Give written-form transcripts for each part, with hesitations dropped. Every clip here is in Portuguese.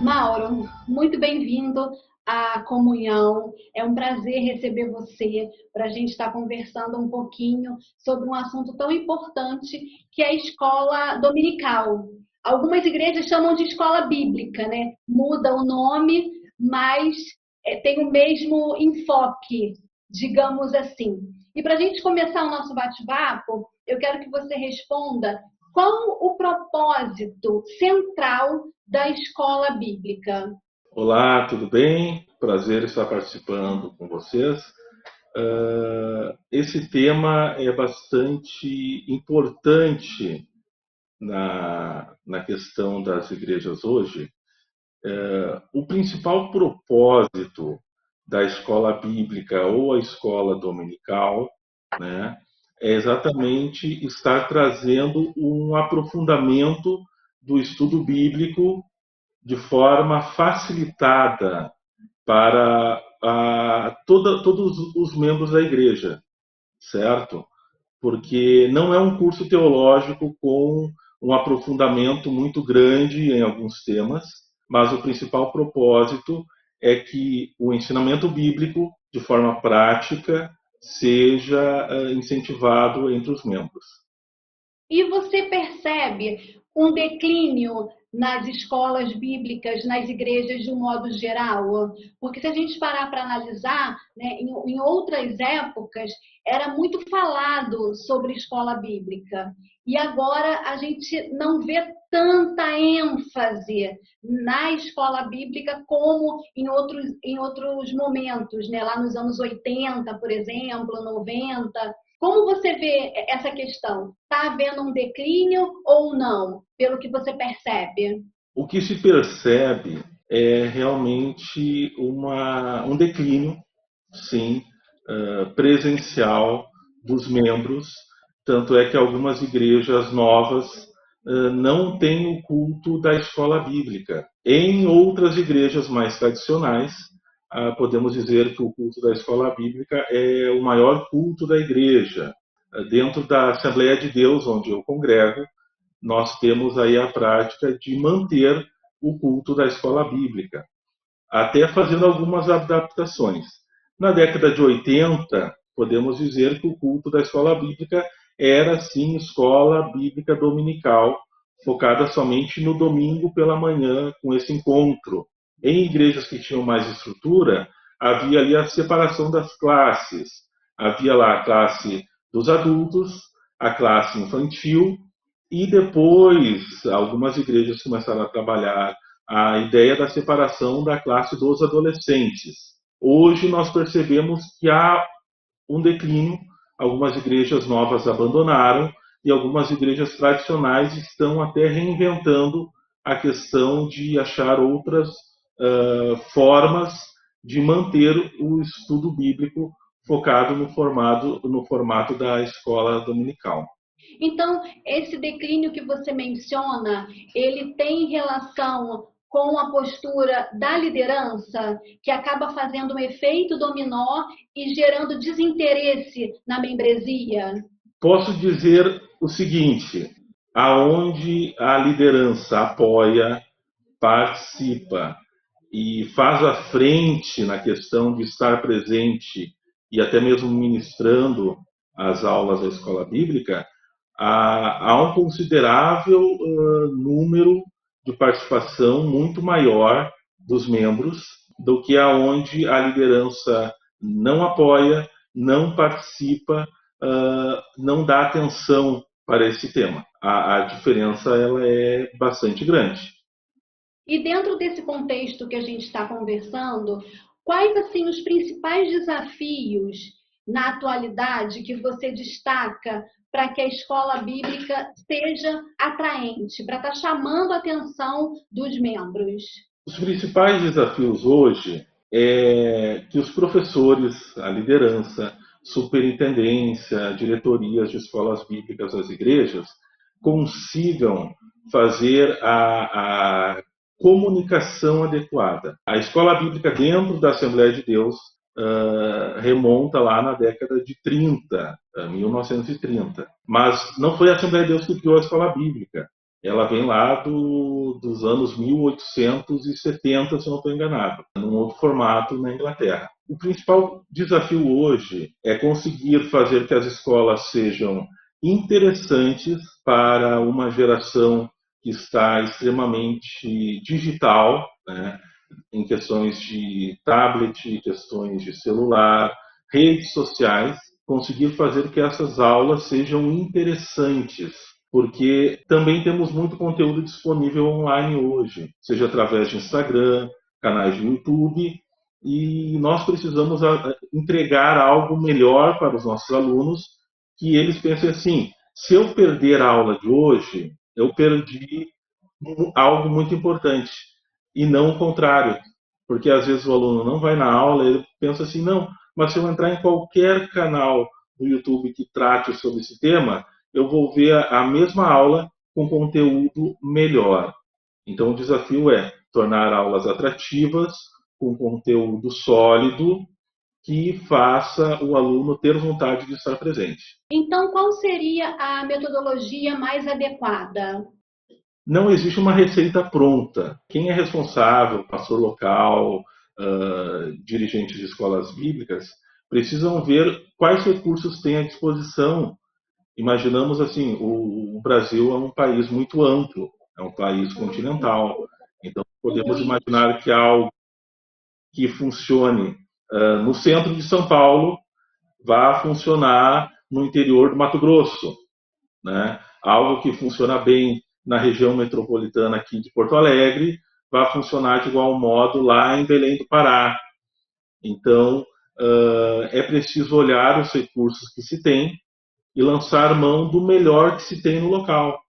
Mauro, muito bem-vindo à comunhão. É um prazer receber você para a gente estar conversando um pouquinho sobre um assunto tão importante que é a escola dominical. Algumas igrejas chamam de escola bíblica, né? Muda o nome, mas tem o mesmo enfoque, digamos assim. E para a gente começar o nosso bate-papo, eu quero que você responda qual o propósito central da escola bíblica? Olá, tudo bem? Prazer estar participando com vocês. Esse tema é bastante importante na questão das igrejas hoje. O principal propósito da escola bíblica ou a escola dominical, né, é exatamente estar trazendo um aprofundamento do estudo bíblico de forma facilitada para todos os membros da igreja, certo? Porque não é um curso teológico com um aprofundamento muito grande em alguns temas, mas o principal propósito é que o ensinamento bíblico, de forma prática, seja incentivado entre os membros. E você percebe um declínio nas escolas bíblicas, nas igrejas de um modo geral? Porque se a gente parar para analisar, né, em outras épocas era muito falado sobre escola bíblica. E agora a gente não vê tanta ênfase na escola bíblica como em outros momentos, né? Lá nos anos 80, por exemplo, 90. Como você vê essa questão? Está havendo um declínio ou não, pelo que você percebe? O que se percebe é realmente um declínio, sim, presencial dos membros. Tanto é que algumas igrejas novas não têm o culto da escola bíblica. Em outras igrejas mais tradicionais, podemos dizer que o culto da escola bíblica é o maior culto da igreja. Dentro da Assembleia de Deus, onde eu congrego, nós temos aí a prática de manter o culto da escola bíblica, até fazendo algumas adaptações. Na década de 80, podemos dizer que o culto da escola bíblica era, sim, escola bíblica dominical, focada somente no domingo pela manhã, com esse encontro. Em igrejas que tinham mais estrutura, havia ali a separação das classes. Havia lá a classe dos adultos, a classe infantil, e depois algumas igrejas começaram a trabalhar a ideia da separação da classe dos adolescentes. Hoje nós percebemos que há um declínio, algumas igrejas novas abandonaram e algumas igrejas tradicionais estão até reinventando a questão de achar outras formas de manter o estudo bíblico focado no formato da escola dominical. Então, esse declínio que você menciona, ele tem relação com a postura da liderança, que acaba fazendo um efeito dominó e gerando desinteresse na membresia? Posso dizer o seguinte: aonde a liderança apoia, participa e faz a frente na questão de estar presente e até mesmo ministrando as aulas da escola bíblica, há um considerável número de participação muito maior dos membros do que aonde a liderança não apoia, não participa, não dá atenção para esse tema. A diferença ela é bastante grande. E dentro desse contexto que a gente está conversando, quais assim os principais desafios na atualidade que você destaca para que a escola bíblica seja atraente, para estar chamando a atenção dos membros? Os principais desafios hoje é que os professores, a liderança, superintendência, diretorias de escolas bíblicas das igrejas consigam fazer a comunicação adequada. A escola bíblica dentro da Assembleia de Deus remonta lá na década de 30, 1930. Mas não foi a Assembleia de Deus que criou a escola bíblica. Ela vem lá dos anos 1870, se eu não estou enganado, num outro formato na Inglaterra. O principal desafio hoje é conseguir fazer que as escolas sejam interessantes para uma geração que está extremamente digital, né, em questões de tablet, questões de celular, redes sociais, conseguir fazer que essas aulas sejam interessantes, porque também temos muito conteúdo disponível online hoje, seja através de Instagram, canais de YouTube, e nós precisamos entregar algo melhor para os nossos alunos, que eles pensem assim: se eu perder a aula de hoje, eu perdi algo muito importante, e não o contrário, porque às vezes o aluno não vai na aula, ele pensa assim: não, mas se eu entrar em qualquer canal do YouTube que trate sobre esse tema, eu vou ver a mesma aula com conteúdo melhor. Então o desafio é tornar aulas atrativas, com conteúdo sólido, que faça o aluno ter vontade de estar presente. Então, qual seria a metodologia mais adequada? Não existe uma receita pronta. Quem é responsável, pastor local, dirigentes de escolas bíblicas, precisam ver quais recursos têm à disposição. Imaginamos assim, o Brasil é um país muito amplo, é um país continental. Então, podemos imaginar que algo que funcione no centro de São Paulo vá funcionar no interior do Mato Grosso, né? Algo que funciona bem na região metropolitana aqui de Porto Alegre vai funcionar de igual modo lá em Belém do Pará. Então, é preciso olhar os recursos que se tem e lançar mão do melhor que se tem no local.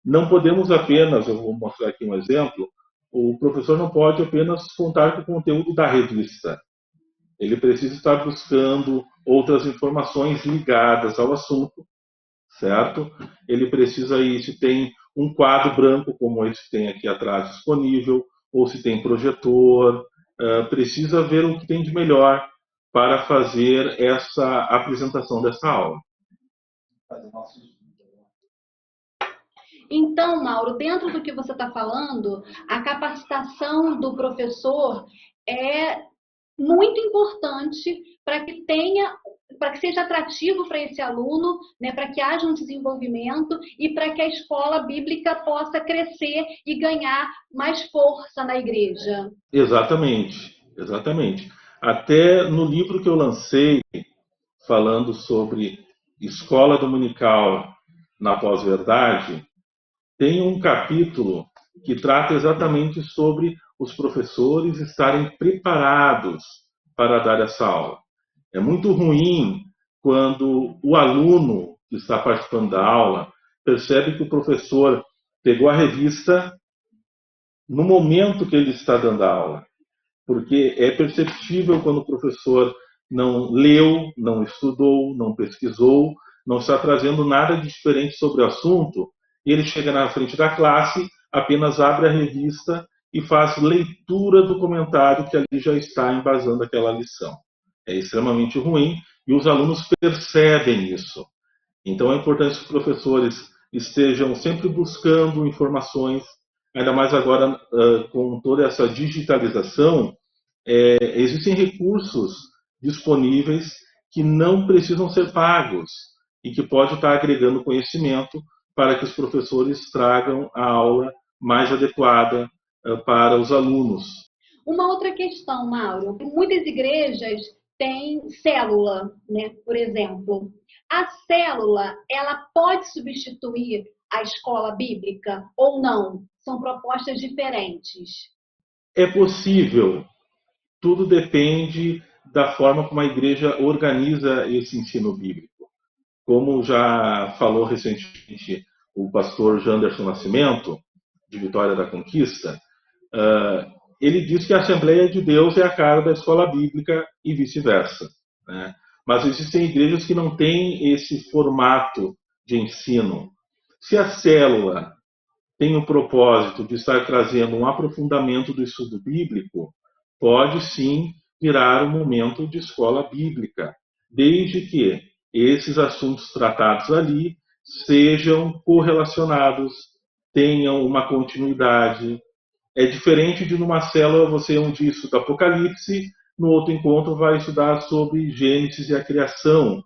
Não podemos apenas, eu vou mostrar aqui um exemplo, o professor não pode apenas contar com o conteúdo da revista. Ele precisa estar buscando outras informações ligadas ao assunto, certo? Ele precisa ir, se tem um quadro branco como esse que tem aqui atrás disponível, ou se tem projetor, precisa ver o que tem de melhor para fazer essa apresentação dessa aula. Então, Mauro, dentro do que você está falando, a capacitação do professor é muito importante para que tenha, para que seja atrativo para esse aluno, né, para que haja um desenvolvimento e para que a escola bíblica possa crescer e ganhar mais força na igreja. Exatamente, exatamente. Até no livro que eu lancei, falando sobre escola dominical na pós-verdade, tem um capítulo que trata exatamente sobre os professores estarem preparados para dar essa aula. É muito ruim quando o aluno que está participando da aula percebe que o professor pegou a revista no momento que ele está dando a aula, porque é perceptível quando o professor não leu, não estudou, não pesquisou, não está trazendo nada de diferente sobre o assunto, e ele chega na frente da classe, apenas abre a revista e faz leitura do comentário que ali já está embasando aquela lição. É extremamente ruim e os alunos percebem isso. Então é importante que os professores estejam sempre buscando informações, ainda mais agora com toda essa digitalização, existem recursos disponíveis que não precisam ser pagos e que pode estar agregando conhecimento para que os professores tragam a aula mais adequada para os alunos. Uma outra questão, Mauro, muitas igrejas têm célula, né, por exemplo. A célula, ela pode substituir a escola bíblica ou não? São propostas diferentes. É possível, tudo depende da forma como a igreja organiza esse ensino bíblico. Como já falou recentemente o pastor Janderson Nascimento, de Vitória da Conquista, ele diz que a Assembleia de Deus é a cara da escola bíblica e vice-versa, né? Mas existem igrejas que não têm esse formato de ensino. Se a célula tem o propósito de estar trazendo um aprofundamento do estudo bíblico, pode sim virar um momento de escola bíblica, desde que esses assuntos tratados ali sejam correlacionados, tenham uma continuidade. É diferente de numa célula você um dia estuda Apocalipse, no outro encontro vai estudar sobre Gênesis e a criação.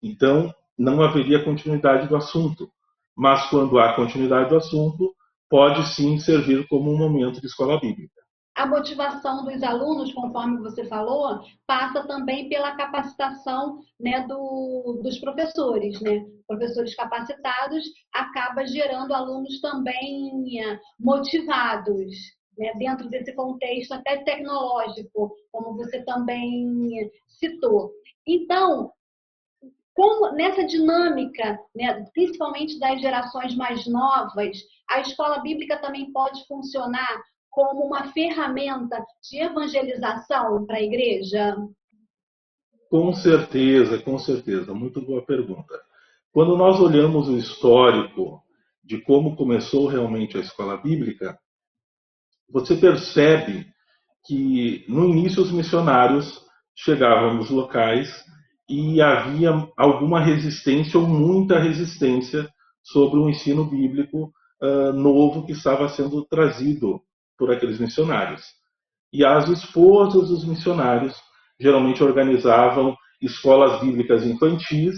Então, não haveria continuidade do assunto. Mas quando há continuidade do assunto, pode sim servir como um momento de escola bíblica. A motivação dos alunos, conforme você falou, passa também pela capacitação, né, dos professores, né? Professores capacitados acaba gerando alunos também motivados, né, dentro desse contexto até tecnológico, como você também citou. Então, como nessa dinâmica, né, principalmente das gerações mais novas, a escola bíblica também pode funcionar como uma ferramenta de evangelização para a igreja? Com certeza, com certeza. Muito boa pergunta. Quando nós olhamos o histórico de como começou realmente a escola bíblica, você percebe que no início os missionários chegavam nos locais e havia alguma resistência ou muita resistência sobre o ensino bíblico novo que estava sendo trazido por aqueles missionários. E as esposas dos missionários geralmente organizavam escolas bíblicas infantis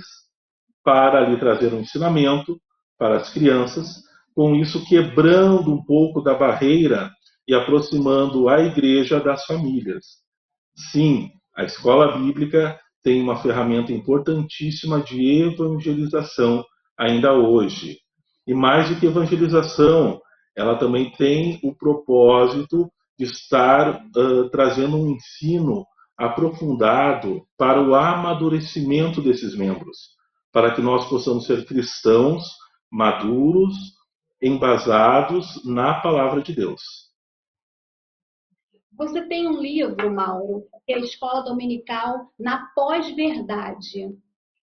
para ali trazer um ensinamento para as crianças, com isso quebrando um pouco da barreira e aproximando a igreja das famílias. Sim, a escola bíblica tem uma ferramenta importantíssima de evangelização ainda hoje. E mais do que evangelização, ela também tem o propósito de estar trazendo um ensino aprofundado para o amadurecimento desses membros, para que nós possamos ser cristãos maduros, embasados na palavra de Deus. Você tem um livro, Mauro, que é a Escola Dominical na Pós-Verdade.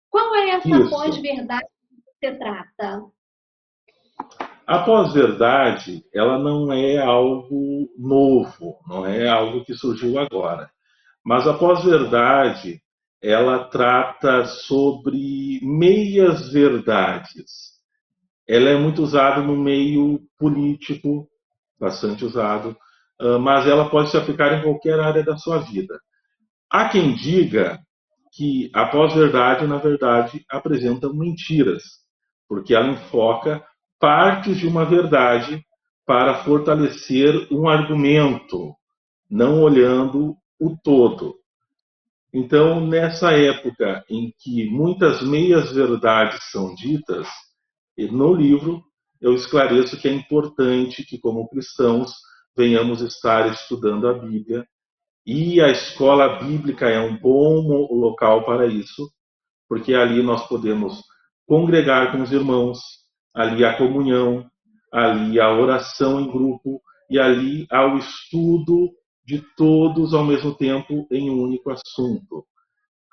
Qual é essa pós-verdade que você trata? A pós-verdade, ela não é algo novo, não é algo que surgiu agora. Mas a pós-verdade, ela trata sobre meias-verdades. Ela é muito usada no meio político, bastante usado, mas ela pode se aplicar em qualquer área da sua vida. Há quem diga que a pós-verdade, na verdade, apresenta mentiras, porque ela enfoca partes de uma verdade para fortalecer um argumento, não olhando o todo. Então, nessa época em que muitas meias-verdades são ditas, no livro eu esclareço que é importante que, como cristãos, venhamos estar estudando a Bíblia, e a escola bíblica é um bom local para isso, porque ali nós podemos congregar com os irmãos, ali a comunhão, ali a oração em grupo e ali há o estudo de todos ao mesmo tempo em um único assunto.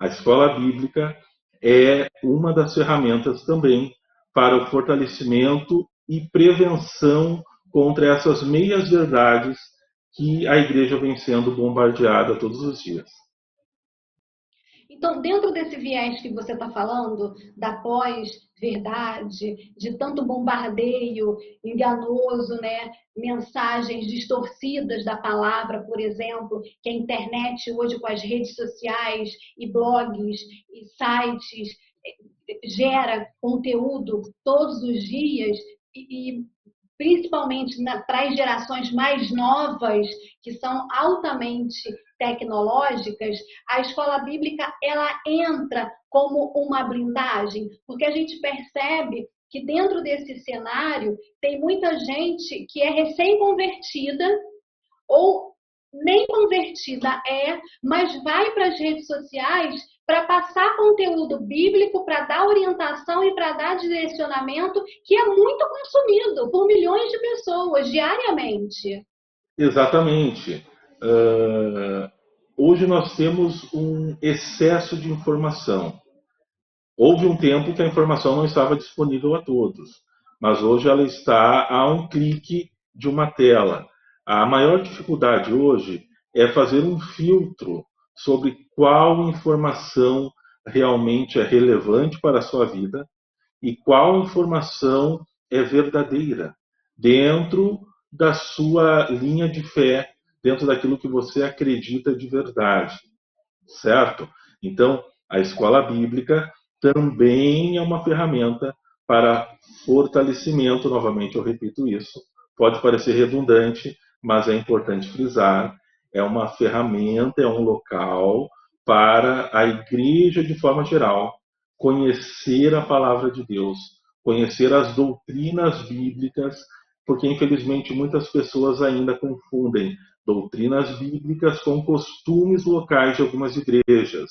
A escola bíblica é uma das ferramentas também para o fortalecimento e prevenção contra essas meias-verdades que a igreja vem sendo bombardeada todos os dias. Então, dentro desse viés que você está falando, da pós-verdade, de tanto bombardeio enganoso, né? Mensagens distorcidas da palavra, por exemplo, que a internet hoje com as redes sociais e blogs e sites gera conteúdo todos os dias e principalmente para as gerações mais novas, que são altamente tecnológicas, a escola bíblica ela entra como uma blindagem, porque a gente percebe que dentro desse cenário tem muita gente que é recém-convertida ou nem convertida mas vai para as redes sociais para passar conteúdo bíblico, para dar orientação e para dar direcionamento, que é muito consumido por milhões de pessoas diariamente. Exatamente. Hoje nós temos um excesso de informação. Houve um tempo que a informação não estava disponível a todos, mas hoje ela está a um clique de uma tela. A maior dificuldade hoje é fazer um filtro sobre qual informação realmente é relevante para a sua vida e qual informação é verdadeira. dentro da sua linha de fé, dentro daquilo que você acredita de verdade, certo? Então, a escola bíblica também é uma ferramenta para fortalecimento, novamente eu repito isso, pode parecer redundante, mas é importante frisar, é uma ferramenta, é um local para a igreja de forma geral conhecer a palavra de Deus, conhecer as doutrinas bíblicas, porque infelizmente muitas pessoas ainda confundem doutrinas bíblicas com costumes locais de algumas igrejas.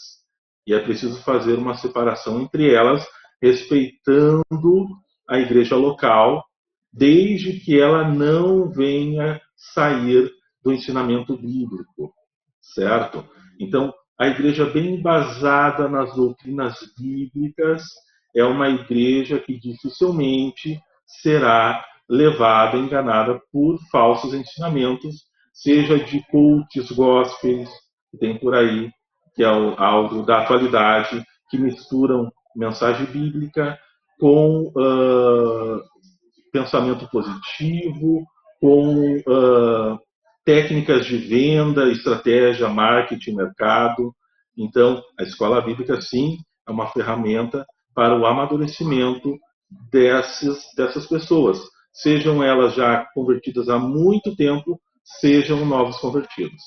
E é preciso fazer uma separação entre elas, respeitando a igreja local, desde que ela não venha sair do ensinamento bíblico, certo? Então, a igreja bem embasada nas doutrinas bíblicas é uma igreja que dificilmente será levada, enganada por falsos ensinamentos, seja de cultos gospels, que tem por aí, que é algo da atualidade, que misturam mensagem bíblica com pensamento positivo, com técnicas de venda, estratégia, marketing, mercado. Então, a escola bíblica, sim, é uma ferramenta para o amadurecimento dessas pessoas, sejam elas já convertidas há muito tempo, sejam novos convertidos.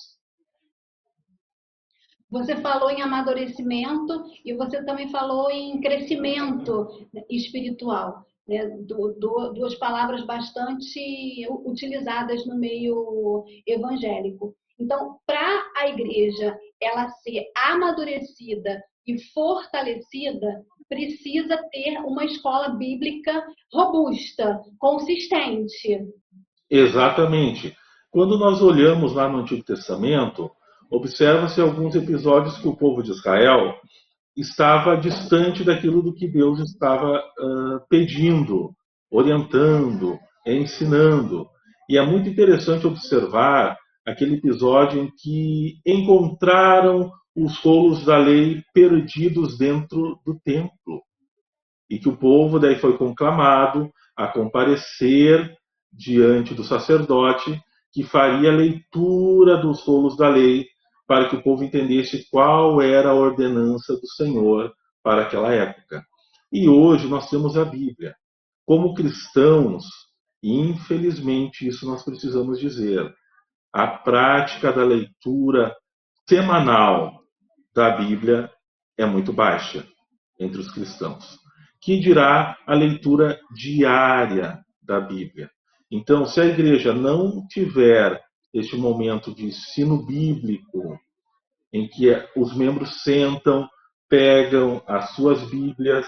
Você falou em amadurecimento e você também falou em crescimento espiritual, né? Duas palavras bastante utilizadas no meio evangélico. Então, para a igreja ela ser amadurecida e fortalecida, precisa ter uma escola bíblica robusta, consistente. Exatamente. Quando nós olhamos lá no Antigo Testamento, observa-se alguns episódios que o povo de Israel estava distante daquilo do que Deus estava pedindo, orientando, ensinando. E é muito interessante observar aquele episódio em que encontraram os rolos da lei perdidos dentro do templo. E que o povo daí foi conclamado a comparecer diante do sacerdote que faria a leitura dos rolos da lei para que o povo entendesse qual era a ordenança do Senhor para aquela época. E hoje nós temos a Bíblia. Como cristãos, infelizmente isso nós precisamos dizer, a prática da leitura semanal da Bíblia é muito baixa entre os cristãos. Que dirá a leitura diária da Bíblia? Então, se a igreja não tiver este momento de ensino bíblico, em que os membros sentam, pegam as suas Bíblias,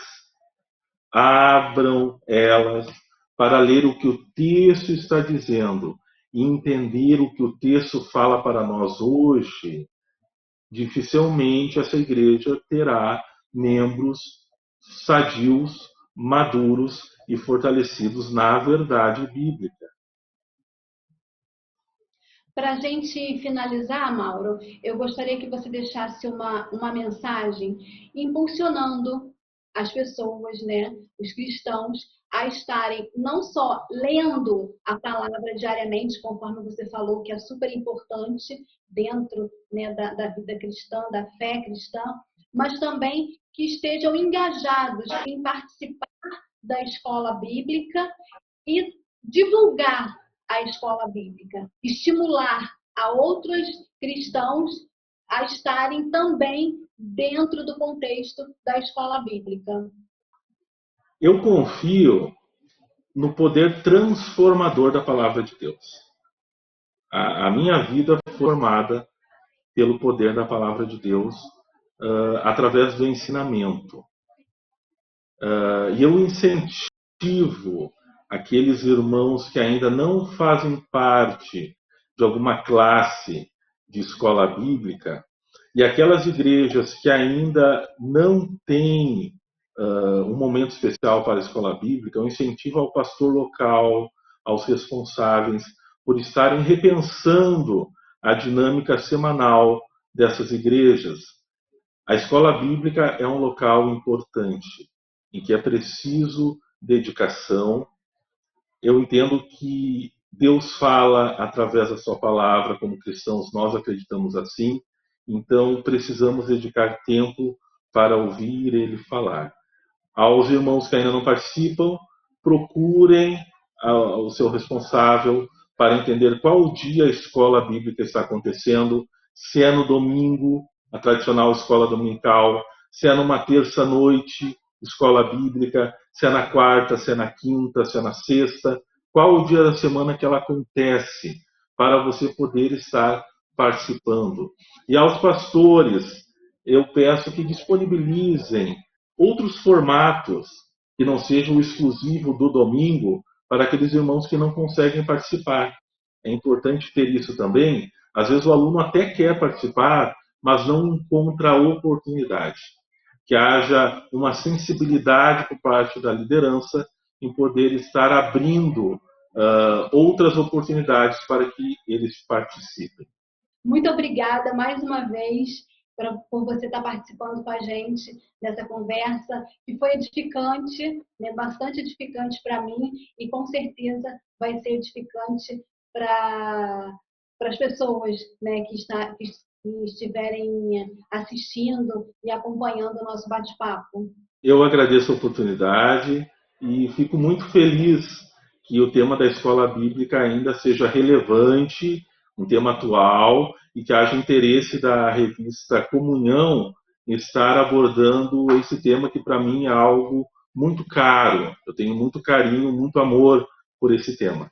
abram elas para ler o que o texto está dizendo e entender o que o texto fala para nós hoje, dificilmente essa igreja terá membros sadios, maduros e fortalecidos na verdade bíblica. Para a gente finalizar, Mauro, eu gostaria que você deixasse uma mensagem impulsionando as pessoas, né, os cristãos, a estarem não só lendo a palavra diariamente, conforme você falou, que é super importante dentro, né, da vida cristã, da fé cristã, mas também que estejam engajados em participar da escola bíblica e divulgar a escola bíblica, estimular a outros cristãos a estarem também dentro do contexto da escola bíblica. Eu confio no poder transformador da palavra de Deus. A minha vida foi formada pelo poder da palavra de Deus através do ensinamento. E eu incentivo aqueles irmãos que ainda não fazem parte de alguma classe de escola bíblica e aquelas igrejas que ainda não têm um momento especial para a escola bíblica, eu incentivo ao pastor local, aos responsáveis, por estarem repensando a dinâmica semanal dessas igrejas. A escola bíblica é um local importante, em que é preciso dedicação, Eu entendo que Deus fala através da sua palavra, como cristãos nós acreditamos assim, então precisamos dedicar tempo para ouvir ele falar. Aos irmãos que ainda não participam, procurem o seu responsável para entender qual dia a escola bíblica está acontecendo, se é no domingo, a tradicional escola dominical, se é numa terça-noite, escola bíblica, se é na quarta, se é na quinta, se é na sexta, qual o dia da semana que ela acontece, para você poder estar participando. E aos pastores, eu peço que disponibilizem outros formatos que não sejam o exclusivo do domingo para aqueles irmãos que não conseguem participar. É importante ter isso também. Às vezes o aluno até quer participar, mas não encontra a oportunidade. Que haja uma sensibilidade por parte da liderança em poder estar abrindo outras oportunidades para que eles participem. Muito obrigada mais uma vez por você estar participando com a gente dessa conversa, que foi edificante, né, bastante edificante para mim e com certeza vai ser edificante para as pessoas, né, que estiverem assistindo e acompanhando o nosso bate-papo. Eu agradeço a oportunidade e fico muito feliz que o tema da escola bíblica ainda seja relevante, um tema atual, e que haja interesse da revista Comunhão em estar abordando esse tema que para mim é algo muito caro. Eu tenho muito carinho, muito amor por esse tema.